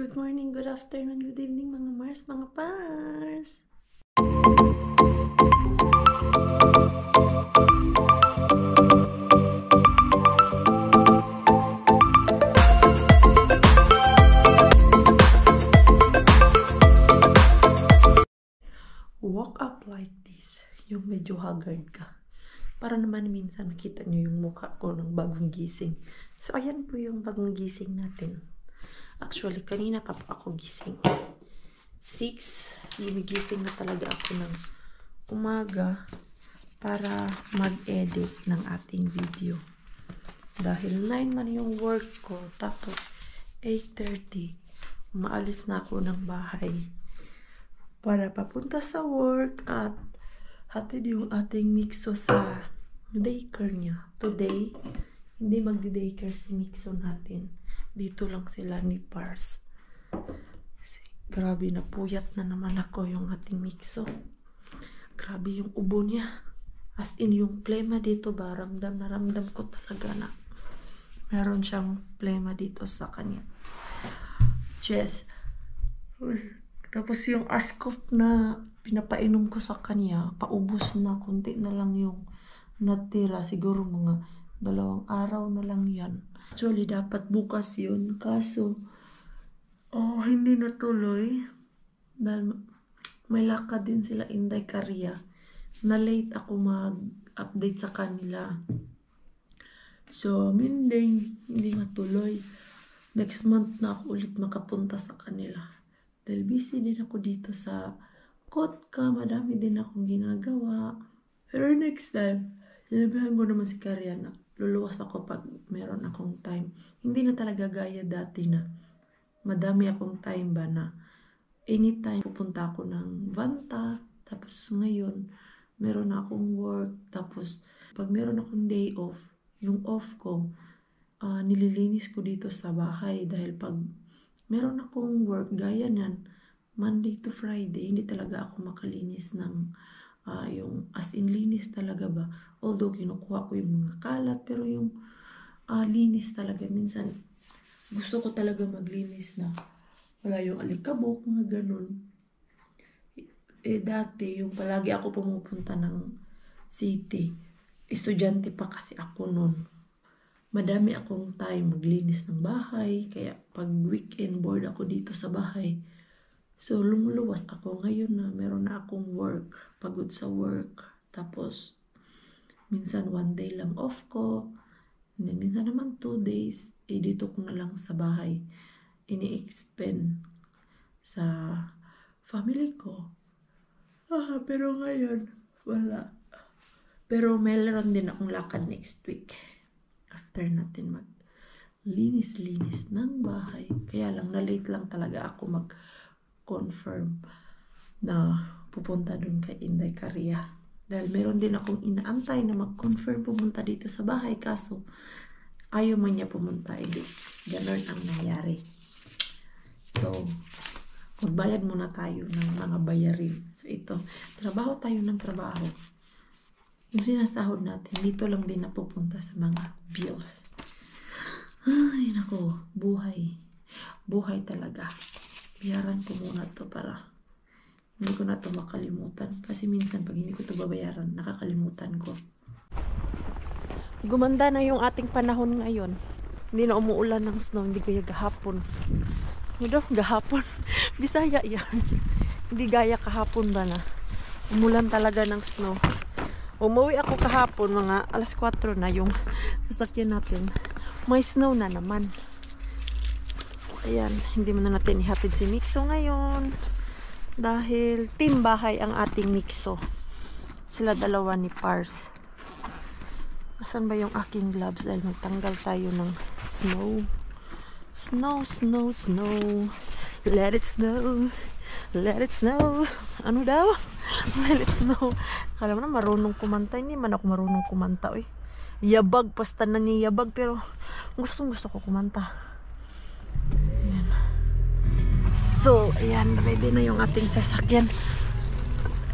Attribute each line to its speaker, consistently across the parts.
Speaker 1: Good morning, good afternoon, good evening mga Mars, mga Pars! Walk up like this, yung medyo haggard ka. Para naman minsan makita nyo yung mukha ko ng bagong gising. So, ayan po yung bagong gising natin. Actually, kanina pa po ako gising. 6, lumigising na talaga ako ng umaga para mag-edit ng ating video. Dahil 9 man yung work ko, tapos 8:30, umaalis na ako ng bahay para papunta sa work at hatid yung ating Mixo sa daycare niya. Today, hindi magdi-daycare si Mixo natin. Dito lang sila ni Pars. Grabe, napuyat na naman ako yung ating Mixo. Grabe yung ubo niya. As in, yung plema dito ba, ramdam na ramdam ko talaga na meron siyang plema dito sa kanya chest. Tapos yung Ascof na pinapainom ko sa kanya, paubos na, konti na lang yung natira. Siguro mga 2 araw na lang yan. Actually, dapat bukas yun. Kaso, hindi natuloy. Dahil may lakad din sila Inday Caria. Na-late ako mag-update sa kanila. So, hindi matuloy. Next month na ako ulit makapunta sa kanila. Dahil busy din ako dito sa Kotka. Madami din akong ginagawa. Pero next time, sinabihan ko naman si Caria na luluwas ako pag meron akong time. Hindi na talaga gaya dati na madami akong time ba na anytime pupunta ako ng Vanta. Tapos ngayon, meron akong work. Tapos pag meron akong day off, yung off ko, nililinis ko dito sa bahay. Dahil pag meron akong work gaya nan, Monday to Friday, hindi talaga ako makalinis ng yung as in linis talaga ba. Although kinukuha ko yung mga kalat, pero yung linis talaga. Minsan, gusto ko talaga maglinis na wala yung alikabok, mga ganun. Dati, yung palagi ako pumupunta ng city, estudyante pa kasi ako nun. Madami akong time maglinis ng bahay, kaya pag weekend board ako dito sa bahay, so lumuluwas ako. Ngayon na meron na akong work, pagod sa work, tapos minsan 1 day lang off ko, and then minsan naman 2 days, dito ko na lang sa bahay ini-expend sa family ko. Pero ngayon wala. Pero meron din akong lakad next week after natin linis ng bahay. Kaya lang na-late lang talaga ako mag-confirm na pupunta dun kay Inday Caria. Dahil meron din akong inaantay na mag-confirm pumunta dito sa bahay. Kaso ayaw man niya pumunta. Ganon ang nangyari. So, magbayad muna tayo ng mga bayarin. So ito, trabaho tayo ng trabaho. Yung sinasahod natin, dito lang din napupunta sa mga bills. Ay, nako, buhay. Buhay talaga. Bayaran ko muna to para hindi ko na to makalimutan. Kasi minsan, pag hindi ko to babayaran, nakakalimutan ko. Gumanda na yung ating panahon ngayon. Hindi na umuulan ng snow, hindi gaya gahapon. Gahapon. Bisaya yan. Hindi gaya kahapon ba na. Umulan talaga ng snow. Umuwi ako kahapon, mga 4:00 na yung sasakyan natin. May snow na naman. Ayan, hindi mo na natin ihatid si Mixo ngayon. Dahil team bahay ang ating Mixo. Sila dalawa ni Pars. Asan ba yung aking gloves? Dahil magtanggal tayo ng snow. Snow. Let it snow. Let it snow. Ano daw? Let it snow. Kala mo na marunong kumanta. Hindi man ako marunong kumanta. Yabag. Pasta na niya yabag. Pero gusto ko kumanta. Ayan. So, ayan. Ready na yung ating sasakyan.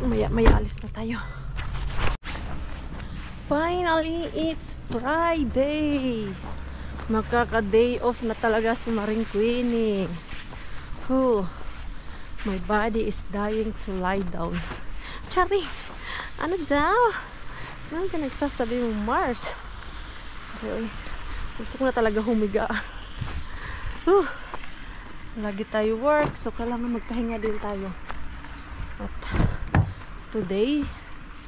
Speaker 1: Maya alis na tayo. Finally, it's Friday. Makaka-day off na talaga si Maring Queenie. Whew. My body is dying to lie down. Chari! Ano daw? Ano ka nagsasabi mo, Mars? Okay, gusto ko na talaga humiga. Lagi tayo work, so kailangan magpahinga din tayo. At today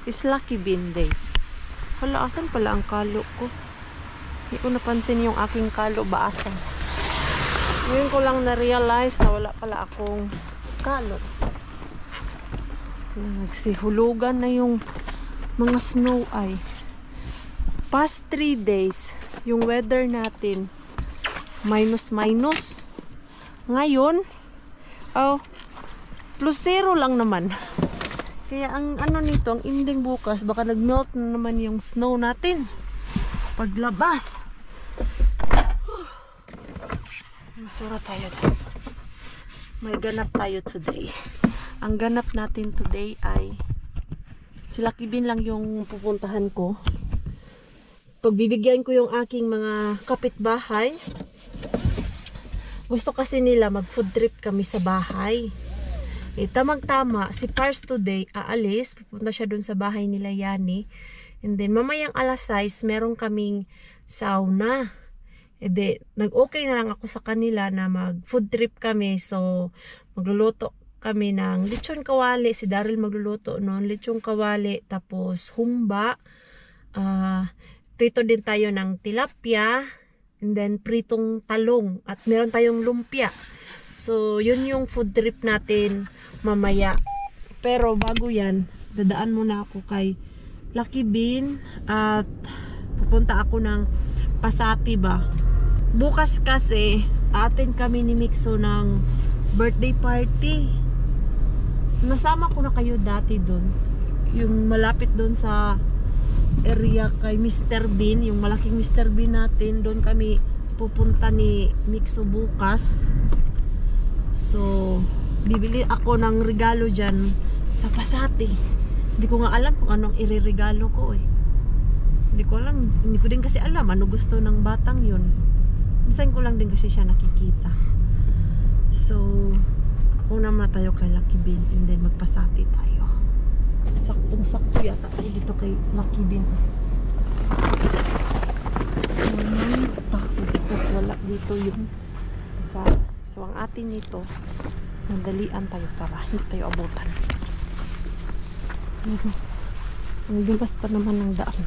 Speaker 1: is Lucky Bean Day. Hala, asan pala ang kalo ko? Hindi ko napansin yung aking kalo baasan. Ngayon ko lang na-realize na wala pala akong kalo. Nagsihulugan na yung mga snow ay. Past 3 days, yung weather natin minus. Ngayon, plus 0 lang naman. Kaya ang ano nito, ang ending bukas, baka nag-melt na naman yung snow natin. Paglabas. Masura tayo dyan. May ganap tayo today. Ang ganap natin today ay si Lucky Bean lang yung pupuntahan ko. Pagbibigyan ko yung aking mga kapitbahay. Gusto kasi nila mag-food trip kami sa bahay. Tamang-tama, si Pars today aalis. Pupunta siya dun sa bahay nila Yani. And then mamayang alas 6, meron kaming sauna. Nag-okay na lang ako sa kanila na mag-food trip kami. So, magluluto kami ng lechon kawali. Si Daryl magluluto noon. Lechon kawali. Tapos humba. Prito din tayo ng tilapia. And then pritong talong. At meron tayong lumpia. So, yun yung food trip natin mamaya. Pero bago yan, dadaan muna ako kay Lucky Bean. At pupunta ako ng Pasati ba. Bukas kasi, atin kami ni Mixo ng birthday party. Nasama ko na kayo dati doon. Yung malapit doon sa area kay Mr. Bean, yung malaking Mr. Bean natin, doon kami pupunta ni Mixo bukas. So, bibili ako ng regalo dyan sa Pasati. Hindi ko nga alam kung anong ireregalo ko eh. Hindi ko din kasi alam ano gusto ng batang yun. Minsan ko lang din kasi siya nakikita. So, una muna tayo kay Lucky Bean and then magpasati tayo. Saktong-sakto yata tayo dito kay Lucky Bean. Wala dito yung so ang atin nito, madalian tayo para hindi tayo abutan. Ang lumpas pa naman ng daan.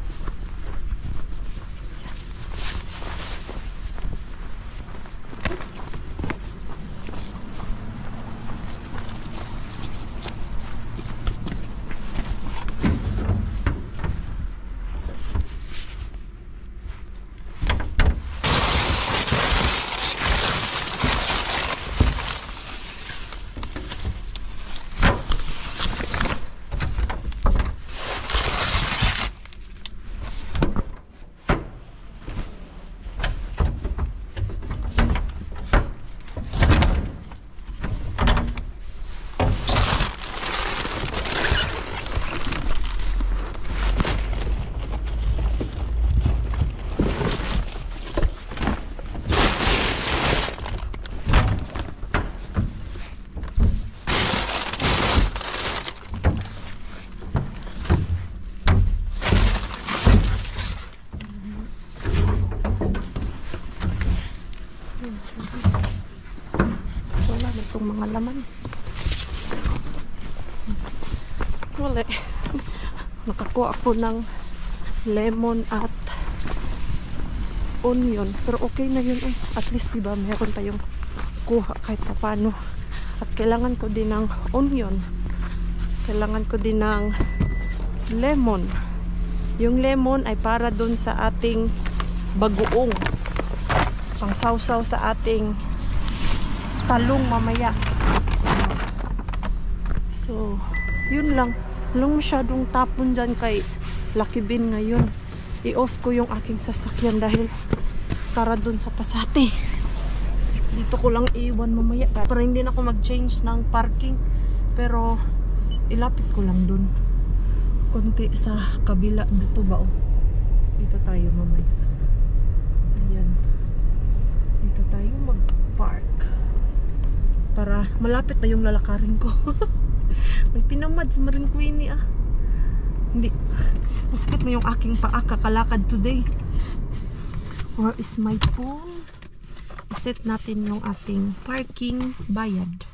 Speaker 1: Wala na itong mga laman. Wala. Nakakuha ako ng lemon at onion. Pero okay na yun. At least diba meron tayong kuha kahit pa paano. At kailangan ko din ng onion. Kailangan ko din ng lemon. Yung lemon ay para dun sa ating bagoong. Pang sausaw sa ating talong mamaya. So, yun lang. Walang masyadong tapon dyan kay Lucky Bean ngayon. I-off ko yung aking sasakyan dahil para dun sa Pasati. Dito ko lang iwan mamaya. Para hindi na ako mag-change ng parking. Pero, ilapit ko lang dun. Konti sa kabila. Dito ba oh? Dito tayo mamaya. Ayan. Dito tayo mag-park. para malapit na yung lalakarin ko. Magtinamad si Maring Queenie Hindi. Masakit na yung aking paa kakalakad today. Where is my phone? Iset natin yung ating parking bayad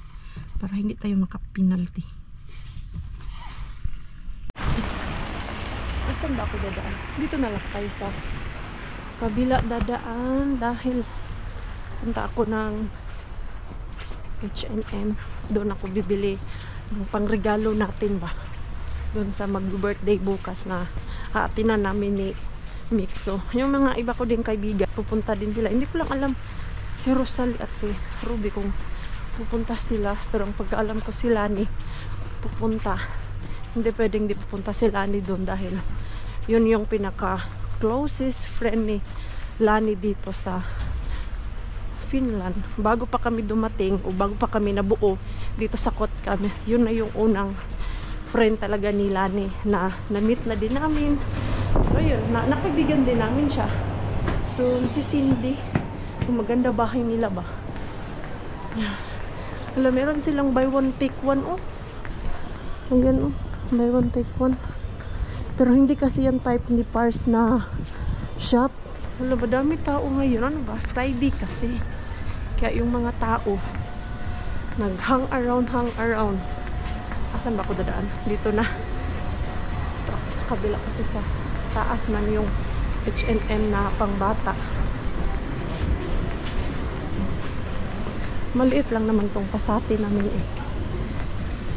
Speaker 1: para hindi tayo makapinalty. Asan ba ako dadaan? Dito na lang tayo sa kabila dadaan dahil punta ako ng H&M. Doon ako bibili ng pangregalo natin ba. Doon sa mag-birthday bukas na haatinan namin ni Mixo. Yung mga iba ko din kaibigan, pupunta din sila. Hindi ko lang alam si Rosalie at si Ruby kung pupunta sila. Pero ang pagkaalam ko sila ni pupunta. Hindi pwedeng di pupunta sila ni doon dahil yun yung pinaka closest friend ni Lani dito sa Finland. Bago pa kami dumating o bago pa kami nabuo dito sa Kotkam, yun na yung unang friend talaga ni Lani na na-meet na din namin. So yun, nakaibigan din namin siya. So si Cindy, yung maganda bahay nila ba. Alam, meron silang buy one take one Ayan buy one take one. Pero hindi kasi yan type ni Pars na shop. Wala ba dami tao ngayon? Ano ba? Friday kasi. Kaya yung mga tao nag-hang around. Asan ba ako dadaan? Dito na. Ito ako sa kabila kasi sa taas man yung H&M na pangbata. Maliit lang naman tong Pasati namin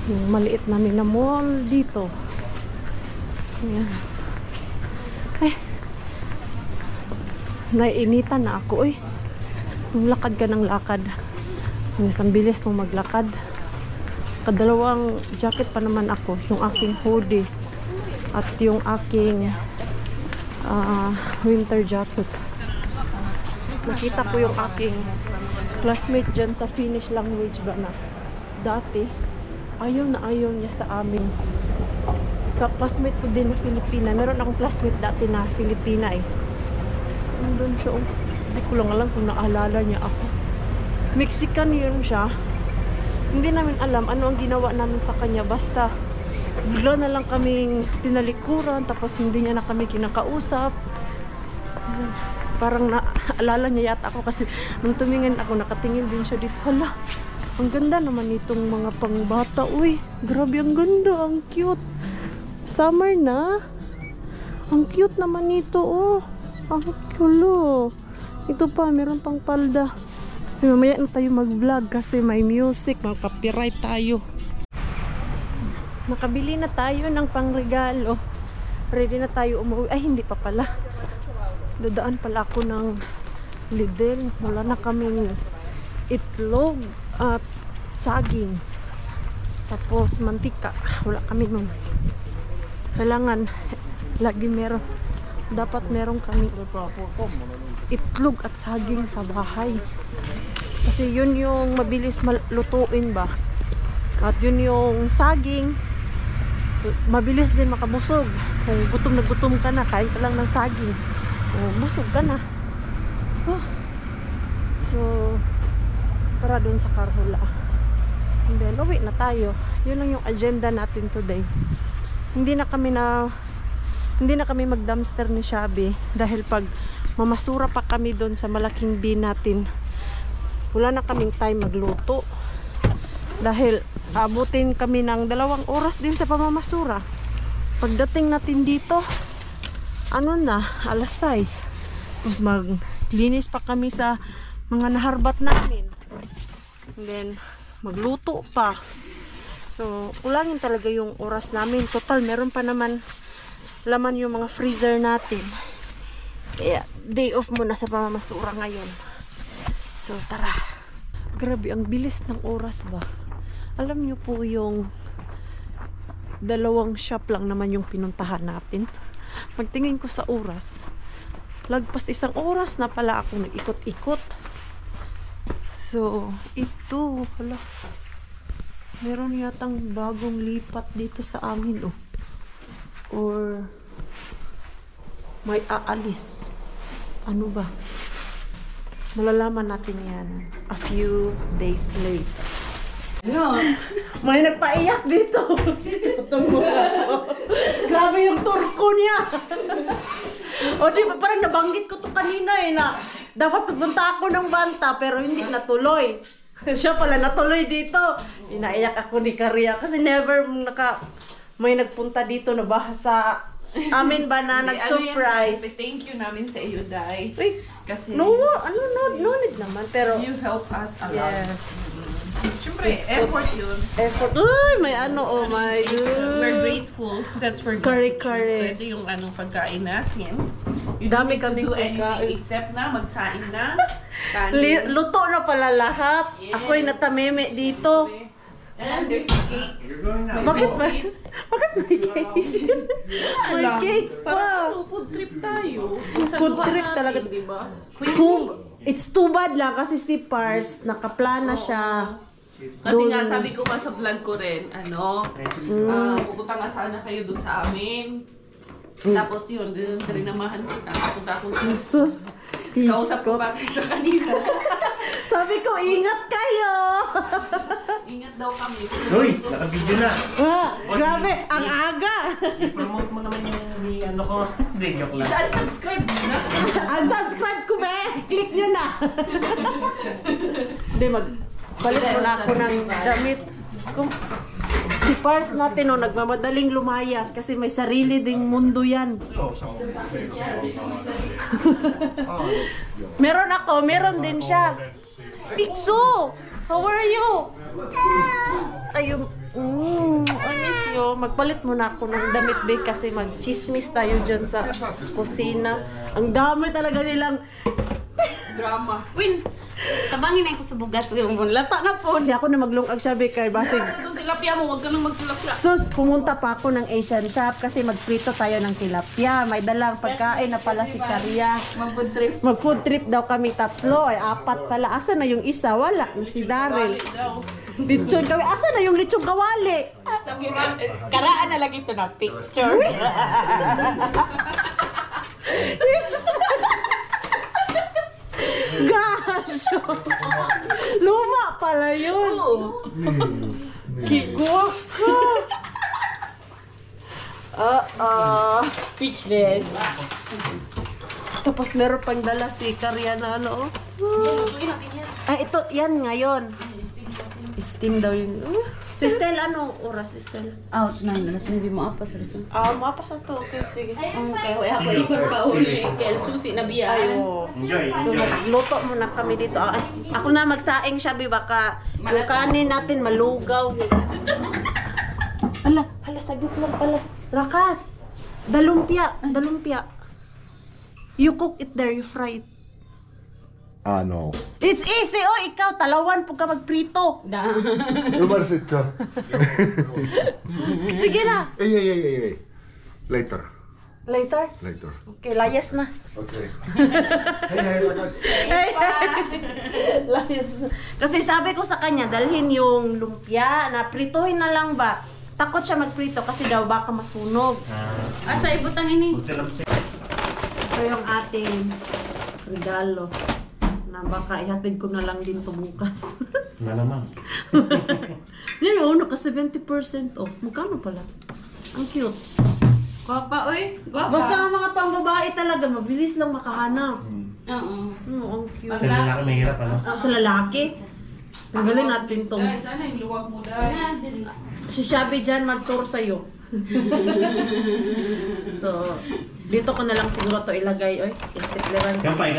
Speaker 1: Yung maliit namin na mall dito. Ayan. Naiinitan na ako Yung lakad ka ng lakad. Ang bilis mong maglakad. Kadalawang jacket pa naman ako. Yung aking hoodie at yung aking winter jacket. Nakita ko yung aking classmate dyan sa Finnish language ba na dati ayaw niya sa amin. Classmate ko din na Filipina. Meron akong classmate dati na Filipina Nandun siya Hindi ko lang alam kung naalala niya ako. Mexican yun siya. Hindi namin alam ano ang ginawa namin sa kanya. Basta bigla na lang kaming tinalikuran. Tapos hindi niya na kami kinakausap. Parang naalala niya yata ako. Kasi nung tumingin ako, nakatingin din siya dito. Hala, ang ganda naman itong mga pangbata. Uy, grabe ang ganda. Ang cute. Summer na. Ang cute naman ito Ang kulo. Ito pa, meron pang palda. Mamaya na tayo mag-vlog kasi may music, may copyright tayo. Nakabili na tayo ng pangregalo. Ready na tayo umuwi. Ay, hindi pa pala. Dadaan pala ako ng Lidl. Wala na kaming itlog at saging. Tapos mantika. Wala kami nun. Kailangan lagi meron. Dapat meron kami itlog at saging sa bahay. Kasi yun yung mabilis lutuin ba. At yun yung saging mabilis din makabusog. Kung gutom na gutom ka na, kain ka lang ng saging, busog ka na. So para dun sa Karhula. And then uwi na tayo. Yun lang yung agenda natin today. Hindi na kami mag-dumpster ni Shabby dahil pag mamasura pa kami doon sa malaking bin natin, wala na kaming time magluto. Dahil abutin kami ng 2 oras din sa pamamasura. Pagdating natin dito, alas 6. Tapos maglinis pa kami sa mga naharbat namin. And then magluto pa. So, ulangin talaga yung oras namin. Total, meron pa naman laman yung mga freezer natin. Kaya, day off muna sa pamamasura ngayon. So, tara. Grabe, ang bilis ng oras ba? Alam nyo po yung 2 shop lang naman yung pinuntahan natin. Pagtingin ko sa oras, lagpas 1 oras na pala ako nag-ikot-ikot. So, ito, hala. Meron yatang bagong lipat dito sa amin, or may aalis. Ano ba? Malalaman natin yan a few days late. No, may nagpaiyak dito. Grabe yung turko niya. O di ba parang nabanggit ko to kanina na dapat pupunta ako ng Banta pero hindi natuloy. Siya pala natuloy dito. Inaiyak ako ni Karia kasi never may nagpunta dito na sa amin ba na nag-surprise.
Speaker 2: Thank you namin sa iyo, Day.
Speaker 1: Uy,
Speaker 2: kasi
Speaker 1: no need naman pero
Speaker 2: you help us a lot.
Speaker 1: yes.
Speaker 2: Siyempre, effort yun.
Speaker 1: Effort. Uy, may oh my God.
Speaker 2: We're grateful. That's for
Speaker 1: Curry.
Speaker 2: So, ito yung pagkain natin. You
Speaker 1: Dami
Speaker 2: don't need to do
Speaker 1: kaming
Speaker 2: anything
Speaker 1: pagkain.
Speaker 2: except na magsaing na. Kanin.
Speaker 1: Luto na pala lahat.
Speaker 2: Yes.
Speaker 1: Ako'y natameme dito.
Speaker 2: And there's a cake.
Speaker 1: Bakit ba?
Speaker 2: Cookies.
Speaker 1: Bakit may cake? May cake pa.
Speaker 2: Parang food trip tayo.
Speaker 1: Food trip talaga.
Speaker 2: Diba?
Speaker 1: It's too bad lang kasi si Pars, nakaplana siya.
Speaker 2: Kasi nga, sabi ko nga sa vlog ko rin, pupunta nga sana kayo dun sa amin. Tapos yun, rinamahan kita. Pupunta ako sa...
Speaker 1: Jesus.
Speaker 2: Kausap ko pa siya kanina.
Speaker 1: Sabi ko, ingat kayo!
Speaker 2: Ingat daw kami.
Speaker 3: Uy, naka-video na.
Speaker 1: Grabe, ang aga!
Speaker 3: I-promote mo naman yung ko. Hindi, joke lang.
Speaker 2: Unsubscribe na.
Speaker 1: Unsubscribe ko ba? Click nyo na! Hindi, palit mo na ako ng damit. Si Pars natin nagmamadaling lumayas kasi may sarili ding mundo yan. Meron din siya. Pixo! How are you? Ayun, I miss you. Magpalit muna ako ng damit be kasi mag-chismis tayo dyan sa kusina. Ang dami talaga nilang
Speaker 2: Drama.
Speaker 4: Win, tabangin na ko sa bugas. Lata na po.
Speaker 1: Hindi ako na maglungag siya be kay basig.
Speaker 2: Itong tilapia mo, huwag ka nang magtilapia.
Speaker 1: So, pumunta pa ako ng Asian shop kasi magprito tayo ng tilapia. May dalang pagkain na pala si Karia.
Speaker 4: Mag-food trip.
Speaker 1: Mag-food trip daw kami tatlo. Ay, apat pala. Asa na yung isa? Wala. Si Daryl. Lechon kami. Asa na yung lechon kawali?
Speaker 4: Karaan na lang ito na picture.
Speaker 1: Gosh! Luma pala yun. Kiko.
Speaker 4: Speechless.
Speaker 1: Tapos meron pang dala si Karia na Ay, ito, yan ngayon. Steam daw yun. Si Stel, anong oras, Stel?
Speaker 4: Out na, mas nabi mo apa sa rito.
Speaker 1: Mapas na to. Okay, sige.
Speaker 4: Okay, ako ikot pa uli. Kaya susi na biyaan.
Speaker 1: Ayo.
Speaker 3: Enjoy,
Speaker 1: So,
Speaker 3: enjoy.
Speaker 1: magluto muna kami dito. Ako na magsaing siya, baka yung kanin natin malugaw. Hala, sagot lang pala. Rakas! Dalumpia. You cook it there, you fry it.
Speaker 5: No.
Speaker 1: It's easy, ikaw, talawan po ka magprito.
Speaker 5: Lumarsit ka.
Speaker 1: Sige na.
Speaker 5: Hey. Later.
Speaker 1: Later? Okay, layas na.
Speaker 5: Okay. Hey, Rakas.
Speaker 1: Layas na. Kasi sabi ko sa kanya, dalhin yung lumpia na prituhin na lang ba. Takot siya magprito kasi daw baka masunog.
Speaker 4: Asa ibutang ini?
Speaker 1: Ito yung ating regalo na baka ihatid ko na lang din to bukas.
Speaker 3: Na naman.
Speaker 1: Yan yung uno ka 70% off. Magkano pala? Ang cute.
Speaker 4: Guwapa, uy. Guwapa.
Speaker 1: Basta ang mga pangbabae talaga, mabilis lang makahanap.
Speaker 4: Oo.
Speaker 1: Ang cute.
Speaker 3: Sa lalaki mahirap, ano?
Speaker 1: Sa lalaki, tanggalin natin tong...
Speaker 2: Dahil sana yung luwag mo dahil.
Speaker 1: Si Shabby dyan mag-tour sa'yo. So, dito ko na lang siguro to ilagay. Oy, istikleran ko.
Speaker 3: Kampay.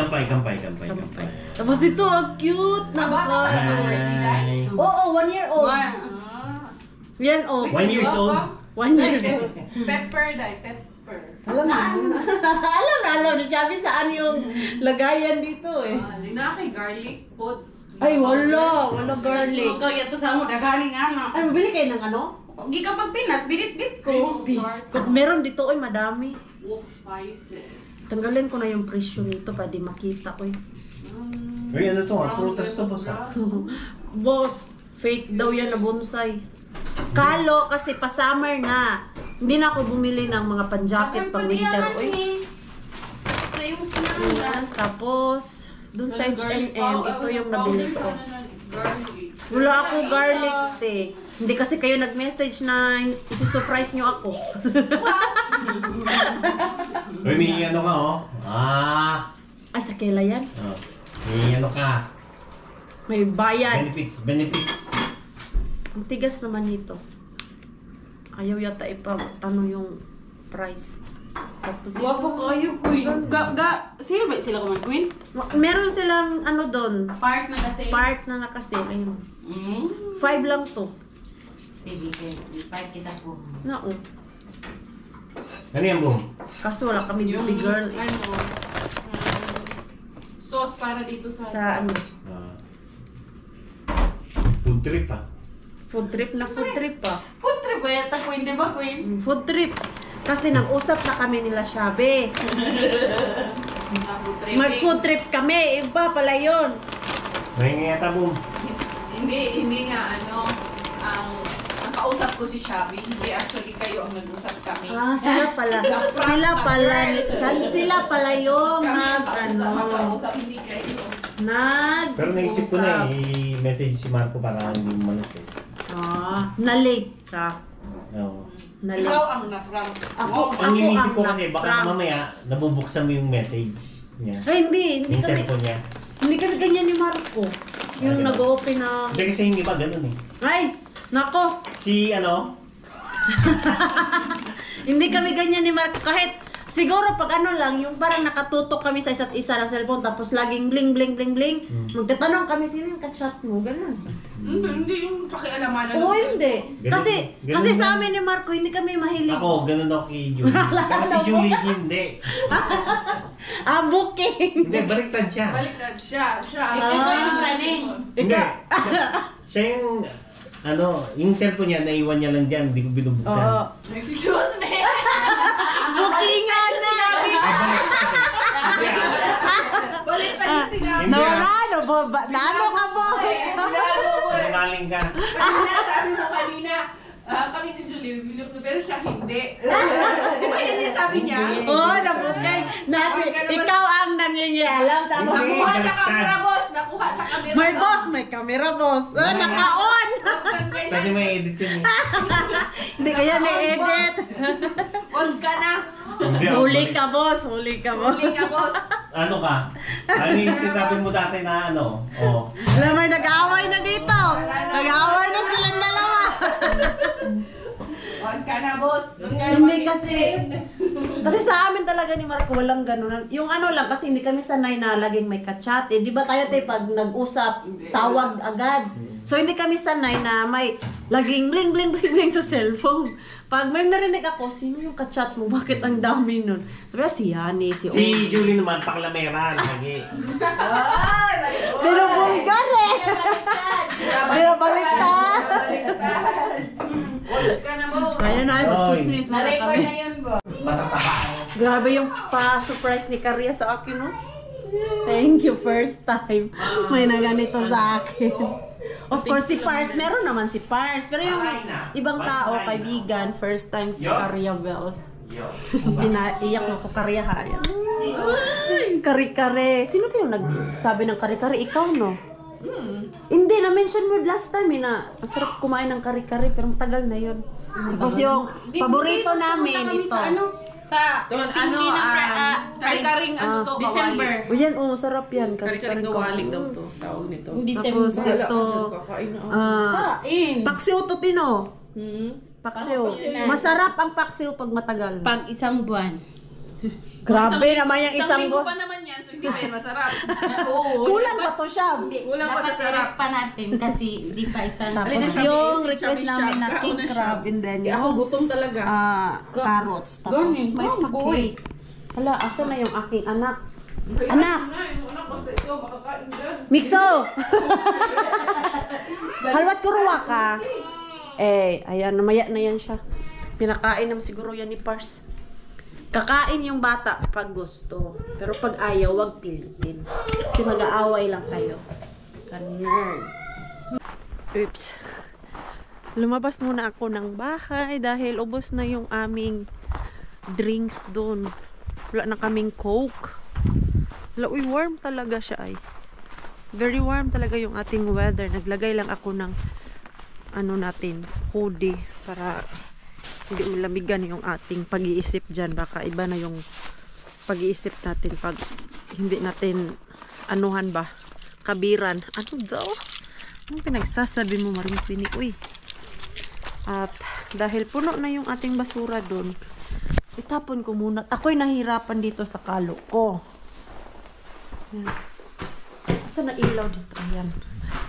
Speaker 1: Tapos dito, ang cute!
Speaker 3: Hi.
Speaker 1: Oo, 1 year old. Yan,
Speaker 3: 1 years old.
Speaker 1: 1 year old.
Speaker 2: Pepper, Day. Pepper.
Speaker 1: Alam ni Shabby saan yung lagayan dito eh.
Speaker 2: Linaki, garlic, pot.
Speaker 1: Ay, wala garlic.
Speaker 4: Ikaw yato sa mo, dagaling ano.
Speaker 1: Ay, mabili kayo ng ano?
Speaker 4: Di ka pag Pinas, binit-bit ko.
Speaker 1: Biscuit. Meron dito, oy, madami.
Speaker 2: Wok spices.
Speaker 1: Tanggalin ko na yung presyo nito para di makita ko eh.
Speaker 3: Uy, ano to? Prutas to, boss, ha?
Speaker 1: Boss, fake daw yan na bonsai. Kalo kasi pa summer na. Hindi na ako bumili ng mga pan-jacket pang winter. Oy. Ayan, tapos, dun sa H&M, ito yung nabili ko.
Speaker 2: Garlic.
Speaker 4: Wala ako garlic, te. Hindi kasi kayo nag-message na isi-surprise nyo ako.
Speaker 3: Uy, may ano ka, oh.
Speaker 4: Ay, sa kela yan?
Speaker 3: Oh. May ano ka.
Speaker 4: May bayad.
Speaker 3: Benefits.
Speaker 4: Ang tigas naman nito. Ayaw yata ipag-ano yung price. Tapos
Speaker 2: Guwapo kayo, Queen. Sino ba sila kumain, Queen?
Speaker 4: meron silang ano doon,
Speaker 2: Part na kasi.
Speaker 4: part na nakasale. Ayun. 5 lang to.
Speaker 6: Sige, part kita po.
Speaker 4: Nao.
Speaker 3: Ano yan, Boom?
Speaker 4: Kaso wala kami beauty girl.
Speaker 2: Sauce para dito sa...
Speaker 4: Sa ano,
Speaker 3: Food trip, ah.
Speaker 4: food trip pa.
Speaker 2: Food trip ba yata, Queen? Di ba, Queen?
Speaker 4: Food trip. Kasi nag-usap na kami nila Shabe. Mag-food trip kami. Iba pala yun.
Speaker 3: May yata, Boom.
Speaker 2: Hindi nga, ang kausap ko si Shabby. Hindi actually kayo ang nag-usap kami.
Speaker 4: Sila pala. Sila pala yung
Speaker 2: Kausap, hindi kayo.
Speaker 3: Pero naisip ko na i-message si Marco para hindi mo malas eh.
Speaker 4: Na-late ka.
Speaker 3: Oo.
Speaker 4: Na-late.
Speaker 2: Ikaw ang na-prank.
Speaker 3: Ang inisip ko kasi
Speaker 4: na-prank.
Speaker 3: baka mamaya nabubuksan mo yung message niya.
Speaker 4: Ay, hindi
Speaker 3: Yung
Speaker 4: kami.
Speaker 3: cellphone niya.
Speaker 4: Hindi kami ganyan ni Marco. Yung
Speaker 3: ganun.
Speaker 4: nag-open na...
Speaker 3: Hindi kasi yung iba ganun eh.
Speaker 4: Ay! Nako!
Speaker 3: Si ano?
Speaker 4: Hindi kami ganyan ni Marco. Kahit siguro pag ano lang, yung parang nakatutok kami sa isa't isa ng cellphone tapos laging bling bling bling bling. Magtatanong kami, sino yung ka-chat mo? Ganun.
Speaker 2: Hindi yung pakialamanan.
Speaker 4: Oo, hindi.
Speaker 3: Ganun-
Speaker 4: Kasi
Speaker 3: ganun
Speaker 4: sa
Speaker 3: lang.
Speaker 4: amin ni Marco, hindi kami mahilig.
Speaker 3: Ako, ganun ako kay Julie. Pero si Julie hindi.
Speaker 4: Booking!
Speaker 3: Hindi, baliktad siya.
Speaker 2: Baliktad siya.
Speaker 6: Ito yung running.
Speaker 3: Hindi. Siya yung, ano, yung cellphone niya, naiwan niya lang dyan, hindi ko binubuksan.
Speaker 4: Oo.
Speaker 2: Excuse me.
Speaker 4: Bookingan na!
Speaker 3: Hindi,
Speaker 2: Baliktad yung sinabi.
Speaker 3: Hindi,
Speaker 4: Nano ka, boss?
Speaker 3: Sinungaling ka.
Speaker 2: Kanina, sabi mo kanina, kami ni Julie, bilog na, pero siya hindi. Ayun yung sabi niya.
Speaker 4: Oo, nabukay. Ikaw ang nangingialam. Tapos,
Speaker 3: Hindi.
Speaker 2: Nakuha sa
Speaker 3: baliktad.
Speaker 2: camera, boss. Nakuha sa camera.
Speaker 4: may boss, may camera, boss. Naka-on!
Speaker 3: Pwede may edit yun eh.
Speaker 4: Hindi kaya na-edit.
Speaker 2: Huwag ka na.
Speaker 3: Hindi,
Speaker 4: Huli
Speaker 3: balik-
Speaker 4: ka, boss. Huli ka, boss.
Speaker 2: Huli ka, boss.
Speaker 3: Ano ka? Ano yung sinasabi mo dati na ano? Oh.
Speaker 4: Alam mo, nag-aaway na dito. Nag-aaway na silang dalawa.
Speaker 2: Huwag ka na, boss. Huwag ka na
Speaker 4: Hindi
Speaker 2: mag-isip.
Speaker 4: kasi sa amin talaga ni Marco walang ganun. Yung ano lang, kasi hindi kami sanay na laging may ka-chat. Eh, di ba tayo tayo pag nag-usap, tawag agad. So hindi kami sanay na may laging bling bling bling bling sa cellphone. Pag may narinig ako, sino yung ka-chat mo? Bakit ang dami nun? Sabi si Yani, si
Speaker 3: Si Julie naman, paklameran. Lagi.
Speaker 4: Binubulgar eh! Binabaliktad!
Speaker 2: Huwag ka na, boss.
Speaker 4: Kaya na,
Speaker 3: Oy.
Speaker 4: mag-chismis muna
Speaker 2: Na-record
Speaker 4: kami.
Speaker 2: na yun, boss.
Speaker 4: Grabe yung pa-surprise ni Karia sa akin, no? Thank you, first time. May naganito sa akin. Of course, si Pars, meron naman si Pars. Pero yung ibang tao, kaibigan, first time si Karia Bells.
Speaker 3: Yo.
Speaker 4: Pinaiyak na ko Karia ha. Kare-kare. Sino ba yung nagsabi ng kare-kare? Ikaw, no? Hindi, na-mention mo last time na ang sarap kumain ng kare-kare pero matagal na yun. Tapos yung paborito namin ito.
Speaker 6: Sa
Speaker 2: Doon,
Speaker 6: Sindi ng
Speaker 2: kari-karing ano to,
Speaker 6: December.
Speaker 4: O yan, sarap yan.
Speaker 2: Kari-karing kawaling daw to. Tawag nito.
Speaker 6: December.
Speaker 4: Tapos ito,
Speaker 2: Kakain na ako.
Speaker 6: Kain.
Speaker 4: paksiw to, Tino. Paksiw. Masarap ang paksiw pag matagal.
Speaker 6: Pag isang buwan.
Speaker 4: Grabe naman yung isang
Speaker 2: linggo
Speaker 4: buwan.
Speaker 2: pa naman yan, so hindi pa yan masarap.
Speaker 4: Kulang ba to siya?
Speaker 2: Kulang pa sa
Speaker 6: Dapat
Speaker 2: sarap.
Speaker 6: i-rep pa natin kasi di pa isang...
Speaker 4: Tapos
Speaker 2: Alin ang
Speaker 4: yung
Speaker 2: sabi?
Speaker 4: request
Speaker 2: Si
Speaker 4: namin na
Speaker 2: Chubby
Speaker 4: king
Speaker 2: Chub.
Speaker 4: crab and then
Speaker 2: Ako
Speaker 4: yung
Speaker 2: gutom talaga.
Speaker 4: carrots. Tapos
Speaker 2: Ganun,
Speaker 4: may
Speaker 2: boy.
Speaker 4: paki. Hala, asa na yung aking anak?
Speaker 2: Ay,
Speaker 4: Anak!
Speaker 2: Yung anak, basta ikaw, makakain dyan.
Speaker 4: Mikso! Halwat kuruwa ka. Ayan, namaya na yan siya. Pinakain naman siguro yan ni Pars. Kakain yung bata pag gusto. Pero pag ayaw, wag pilitin. Kasi mag-aaway lang kayo. Ganyan. Oops. Lumabas muna ako ng bahay dahil ubos na yung aming drinks doon. Wala na kaming Coke. Wala, uy, warm talaga siya ay. Very warm talaga yung ating weather. Naglagay lang ako ng ano natin, hoodie para hindi malamigan yung ating pag-iisip dyan. Baka iba na yung pag-iisip natin pag hindi natin anuhan ba, kabiran. Ano daw? Anong pinagsasabi mo, Maring Queenie? Uy. At dahil puno na yung ating basura doon, itapon ko muna. Ako'y nahirapan dito sa kalo ko. Yan. Basta na ilaw dito. Ayan.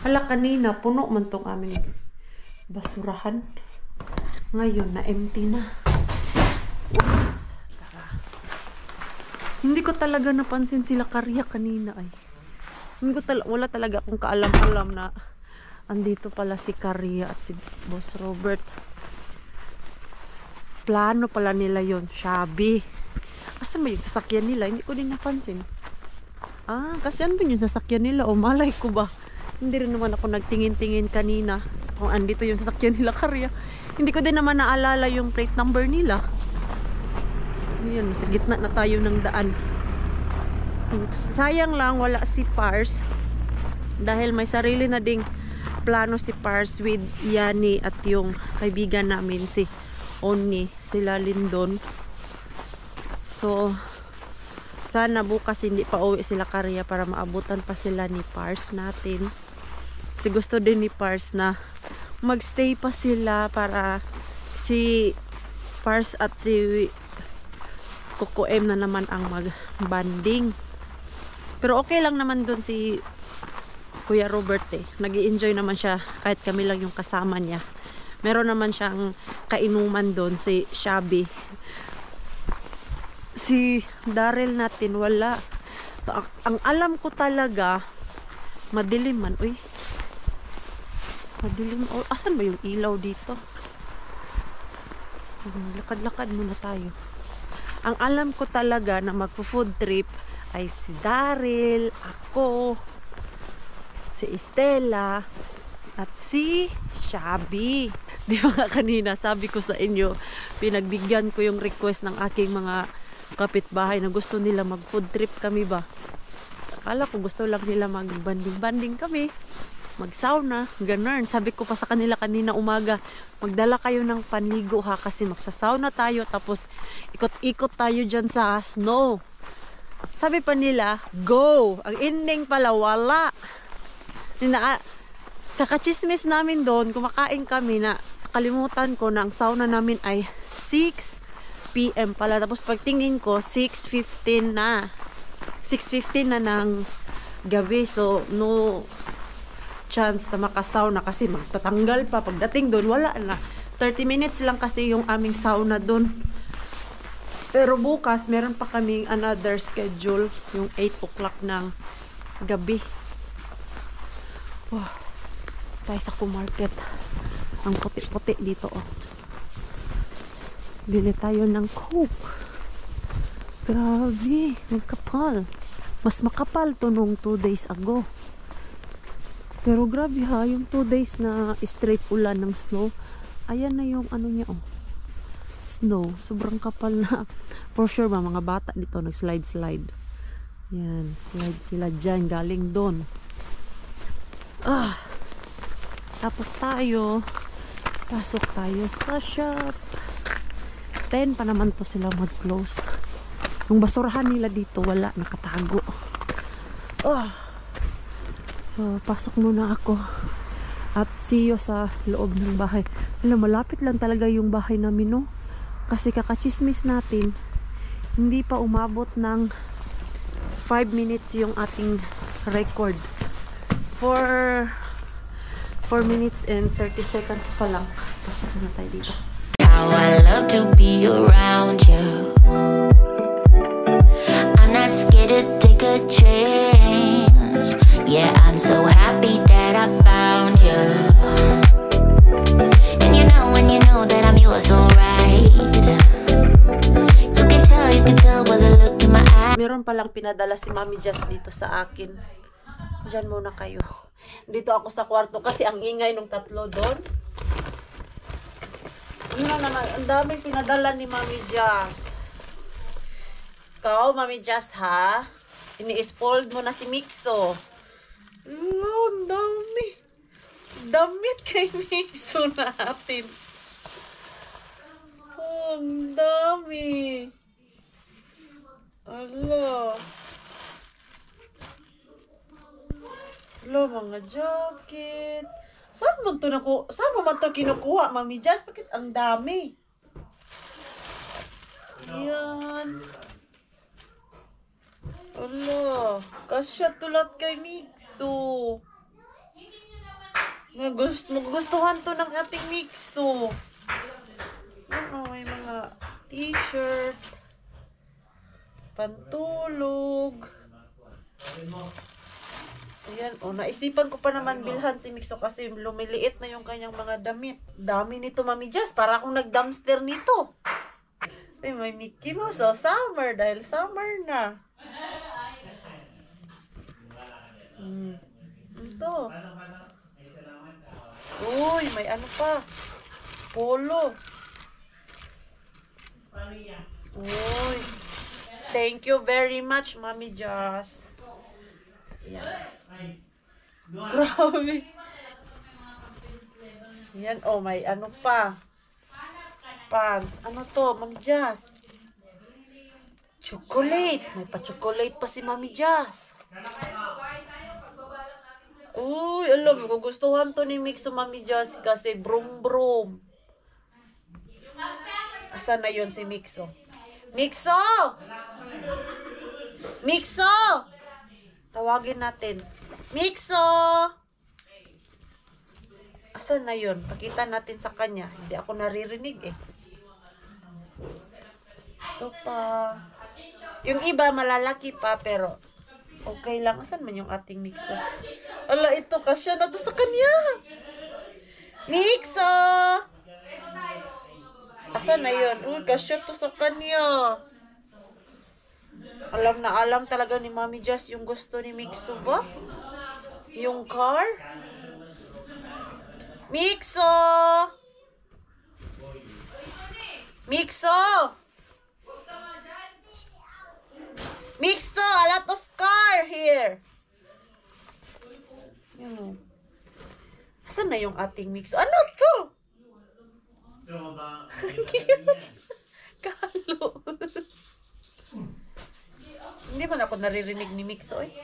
Speaker 4: Hala, kanina puno man tong aming basurahan. Ngayon na empty na. Oops. Tara. Hindi ko talaga napansin sila Karya kanina ay. Wala talaga akong kaalam-alam na andito pala si Karya at si Boss Robert. Plano pala nila yon, Shabby. Asan ba yung sasakyan nila? Hindi ko din napansin. Ah, kasi ano yung sasakyan nila? O malay ko ba? Hindi rin naman ako nagtingin-tingin kanina kung andito yung sasakyan nila Karya. Hindi ko din naman naalala yung plate number nila. Ayan, sa gitna na tayo ng daan. Sayang lang wala si Pars. Dahil may sarili na ding plano si Pars with Yani at yung kaibigan namin si Oni, sila Lindon. So sana bukas hindi pa uwi sila Karya para maabutan pa sila ni Pars natin. Kasi gusto din ni Pars na magstay pa sila para si Pars at si Coco M na naman ang mag-banding. Pero okay lang naman doon si Kuya Robert eh. Nag-i-enjoy naman siya kahit kami lang yung kasama niya. Meron naman siyang kainuman doon, si Shabby. Si Daryl natin wala. Ang alam ko talaga, madilim man. Uy. Madilim. Oh, asan ba yung ilaw dito? Lakad-lakad muna tayo. Ang alam ko talaga na magpo-food trip ay si Daryl, ako, si Estela, at si Shabby. Di ba nga kanina, sabi ko sa inyo, pinagbigyan ko yung request ng aking mga kapitbahay na gusto nila mag-food trip kami ba. Akala ko gusto lang nila mag-banding-banding kami, mag-sauna, ganun. Sabi ko pa sa kanila kanina umaga, magdala kayo ng panligo ha, kasi magsasauna tayo, tapos ikot-ikot tayo dyan sa snow. Sabi pa nila, go! Ang ending pala, wala. Kakachismis namin doon, kumakain kami na kalimutan ko na ang sauna namin ay 6 PM pala. Tapos pagtingin ko, 6:15 na. 6:15 na ng gabi. So, no chance na makasauna kasi magtatanggal pa. Pagdating doon, wala na. 30 minutes lang kasi yung aming sauna doon. Pero bukas, meron pa kaming another schedule. Yung 8 o'clock ng gabi. Wow. Tayo sa Market. Ang puti-puti dito, oh. Bili tayo ng Coke. Grabe, magkapal. Mas makapal to nung 2 days ago. Pero grabe ha, yung 2 days na straight ulan ng snow. Ayan na yung ano niya, oh. Snow. Sobrang kapal na. For sure ba, mga bata dito nag-slide-slide. Yan, slide sila dyan. Galing doon. Tapos tayo, pasok tayo sa shop. 10 pa naman to sila mag-close. Yung basurahan nila dito, wala, nakatago. So, pasok muna ako. At see you sa loob ng bahay. Alam, malapit lang talaga yung bahay namin, no? Kasi kakachismis natin, hindi pa umabot ng 5 minutes yung ating record. For 4 minutes and 30 seconds pa lang. Pasok na tayo dito.
Speaker 7: How I love to be around you. I'm not scared to take a chance. Yeah, I'm so happy that I found you. And you know that I'm yours, alright. You can tell by the look in my eyes.
Speaker 4: Meron palang pinadala si Mami Just dito sa akin. Diyan muna kayo. Dito ako sa kwarto kasi ang ingay nung tatlo doon. Yun na naman, ang daming pinadala ni Mami Just. Ikaw, Mami Just ha? Ini-spoiled mo na si Mixo. Ang dami. Damit kay Mixo natin. Ang dami. Ala. Ala, mga jacket. Saan mo to kinukuha, Mami Jazz? Bakit ang dami? Yan. Ala, kasya tulat kay Mixo. Magugustuhan to ng ating Mixo. Ano, may mga t-shirt, pantulog. Ayan, naisipan ko pa naman bilhan si Mixo kasi lumiliit na yung kanyang mga damit. Dami nito, Mami Jazz. Para akong nag-dumpster nito. Ay, may Mickey Mouse. Summer. Dahil summer na. Ito. Uy, may ano pa. Polo. Uy. Thank you very much, Mami Jazz. Yan. Grabe. Yan, may ano pa. Pants. Ano to, Mami Jazz? Chocolate. May pa-chocolate pa si Mami Jazz. Uy, alam mo, gugustuhan to ni Mixo, Mami Jazz kasi brum-brum. Asan na yun si Mixo? Mixo! Mixo! Tawagin natin. Mixo! Asan na yun? Pakita natin sa kanya. Hindi ako naririnig eh. Ito pa. Yung iba malalaki pa pero okay lang. Asan man yung ating Mixo? Ala, ito kasya na to sa kanya. Mixo! Asan na yun? Uy, kasya to sa kanya. Alam na alam talaga ni Mami Jazz yung gusto ni Mixo ba? Yung car? Mixo! Mixo! Mixo! A lot of car here! Yan. Asan na yung ating Mixo? Ano to? Kalo. Hindi man ako naririnig ni Mixo eh.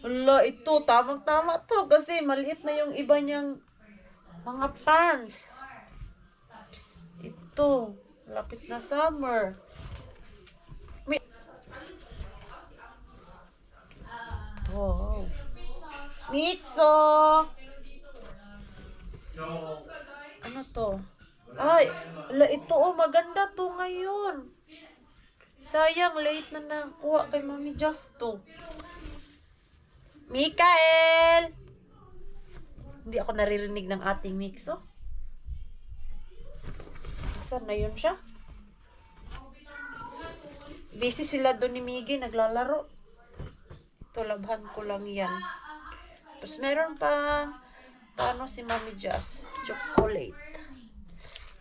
Speaker 4: Wala, ito. Tamang-tama to. Kasi maliit na yung iba niyang mga pants. Ito. Lapit na summer. Wow. Mixo! Ano to? Ay, ito maganda to ngayon. Sayang, late na nakuha kay Mami Jazz to. Mikael! Hindi ako naririnig ng ating Mixo. Saan na yun siya? Busy sila doon ni Miggy, naglalaro. Ito, labhan ko lang yan. Tapos meron pa, paano si Mami Jazz? Chocolate.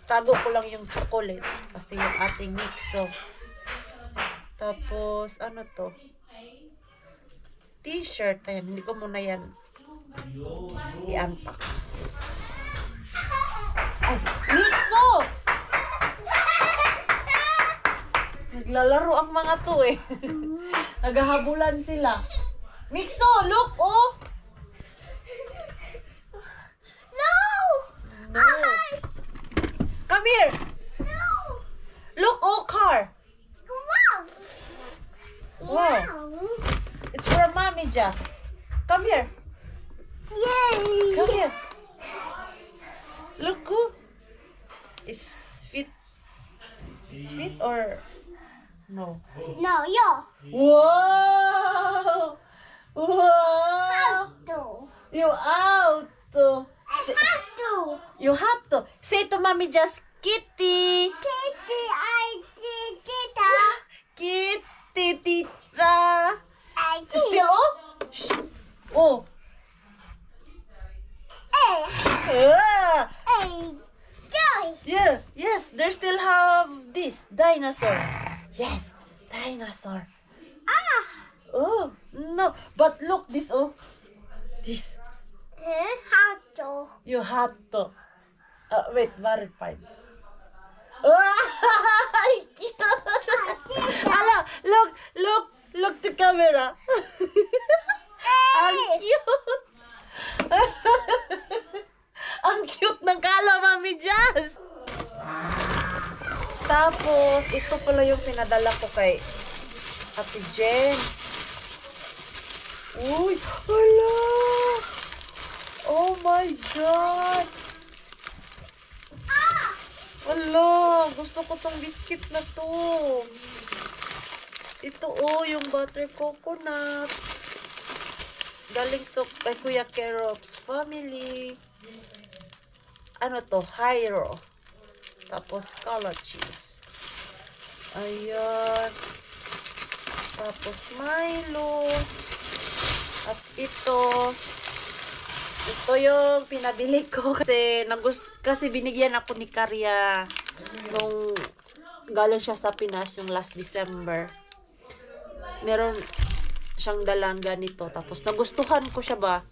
Speaker 4: Tago ko lang yung chocolate kasi yung ating Mixo. Tapos, ano to? T-shirt. Ayan, hindi ko muna yan i-unpack. Ay, Mixo! Naglalaro ang mga to eh. Naghahabulan sila. Mixo, look, oh! No! Come here! No! Look, oh, car! Wow! It's from Mommy Jazz. Come here. Yay! Come here. Look, oh. It's fit. It's fit or no?
Speaker 8: No, yo.
Speaker 4: Wow! Wow!
Speaker 8: To.
Speaker 4: You out to.
Speaker 8: I have to.
Speaker 4: You have to. Say to Mommy Jazz, Kitty.
Speaker 8: Kitty, I did tita.
Speaker 4: Kitty, tita.
Speaker 8: I did.
Speaker 4: Still, oh? Shh. Oh.
Speaker 8: Hey,
Speaker 4: Ah.
Speaker 8: hey, joy.
Speaker 4: Yeah, yes, they still have this dinosaur. Yes, dinosaur.
Speaker 8: Ah,
Speaker 4: Oh, no, but look this, oh. this.
Speaker 8: How to?
Speaker 4: You had to. Wait, very fine. Wow, cute. Hello, look to camera. Ang cute. Ang cute ng kala, Mami Jazz. Tapos, ito pala yung pinadala ko kay Ate Jen. Uy, hala. Oh my God. Hala, gusto ko tong biscuit na to. Ito yung butter coconut. Galing to kay Kuya Kerop's family. Ano to? Hyro. Tapos color cheese. Ayan. Tapos Milo. At ito yung pinabili ko kasi binigyan ako ni Karya nung galing siya sa Pinas yung last December. Meron siyang dalang ganito. Tapos nagustuhan ko siya ba.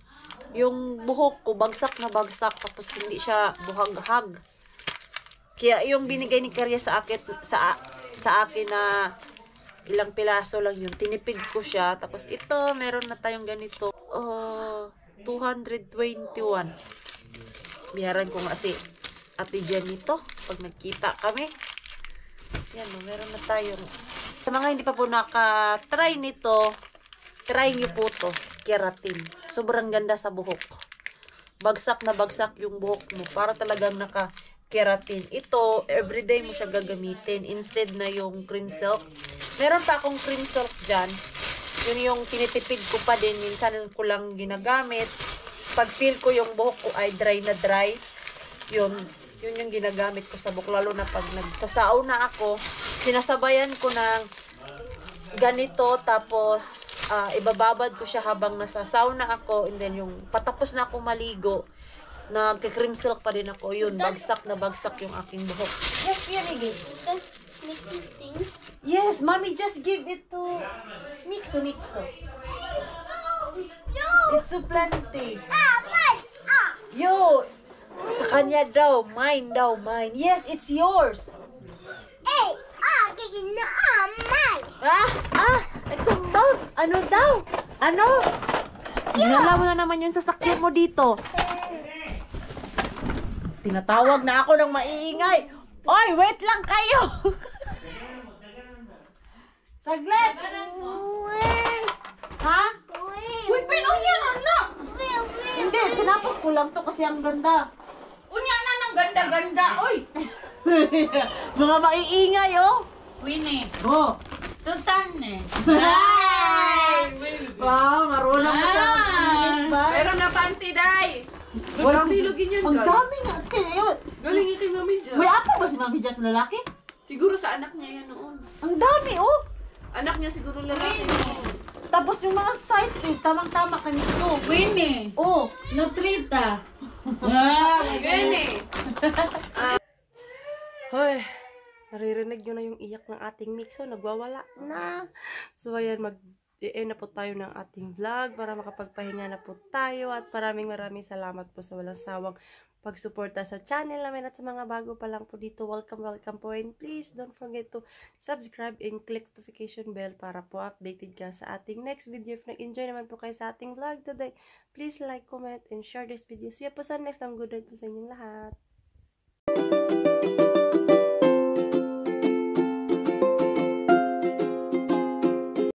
Speaker 4: Yung buhok ko bagsak na bagsak tapos hindi siya buhag-hag. Kaya yung binigay ni Karya sa akin na ilang piraso lang yun. Tinipid ko siya. Tapos ito, meron na tayong ganito. 221. Biyaran ko nga si Ate Jen nito. Pag nagkita kami. Yan, meron na tayong. Sa mga hindi pa po naka-try nito, try nyo po to. Keratin. Sobrang ganda sa buhok. Bagsak na bagsak yung buhok mo. Para talagang naka-keratin. Ito, everyday mo siya gagamitin. Instead na yung cream silk. Meron pa akong cream silk dyan. Yun yung tinitipid ko pa din. Minsan ko lang ginagamit. Pag feel ko yung buhok ko ay dry na dry. Yun yung ginagamit ko sa buhok. Lalo na pag nagsasao na ako. Sinasabayan ko ng ganito. Tapos ibababad ko siya habang nasa sauna ako. And then yung patapos na ako maligo. Nagka-cream silk pa din ako. Yun, bagsak na bagsak yung aking buhok.
Speaker 8: Yes, really good. Make these things.
Speaker 4: Yes, Mommy just give it to Mixo. It's so plenty.
Speaker 8: Mine.
Speaker 4: Yo, sa kanya daw. Mine. Yes, it's yours.
Speaker 8: Hey, giging na mine.
Speaker 4: Eksakto. Ano daw? Ano? Dinala mo na naman yung sasakyan mo dito. Tinatawag na ako ng maiingay. Oy, wait lang kayo. Saglit. Ha?
Speaker 2: Wait, unya na na!
Speaker 4: Hindi, tinapos ko lang to kasi ang ganda.
Speaker 2: Unya na ng ganda-ganda, oy!
Speaker 4: Mga maiingay, oh.
Speaker 6: Winnie.
Speaker 4: Oh.
Speaker 6: Tutan eh.
Speaker 4: Wow, marunong mo sa English ba?
Speaker 2: Meron na panty, day!
Speaker 4: Walang
Speaker 2: bilogin yun,
Speaker 4: Ang
Speaker 2: guys.
Speaker 4: dami nga. Yun.
Speaker 2: Galing yung kay Mami Jazz.
Speaker 4: May apa ba si Mami Jazz lalaki?
Speaker 2: Siguro sa anak niya yan noon.
Speaker 4: Ang dami, oh.
Speaker 2: Anak niya siguro lalaki.
Speaker 4: Tapos yung mga size, tamang-tama kanito.
Speaker 6: Winnie.
Speaker 4: Oh.
Speaker 6: Nutrita.
Speaker 2: Ganyan eh.
Speaker 1: Hoy, naririnig nyo na yung iyak ng ating Mixo. Nagwawala na. So, ayan, mag-end na po tayo ng ating vlog para makapagpahinga na po tayo. At maraming salamat po sa walang sawang pagsuporta sa channel namin at sa mga bago pa lang po dito. Welcome po. And please don't forget to subscribe and click notification bell para po updated ka sa ating next video. If nag-enjoy naman po kayo sa ating vlog today, please like, comment, and share this video. See you po sa next. Good night po sa inyong lahat.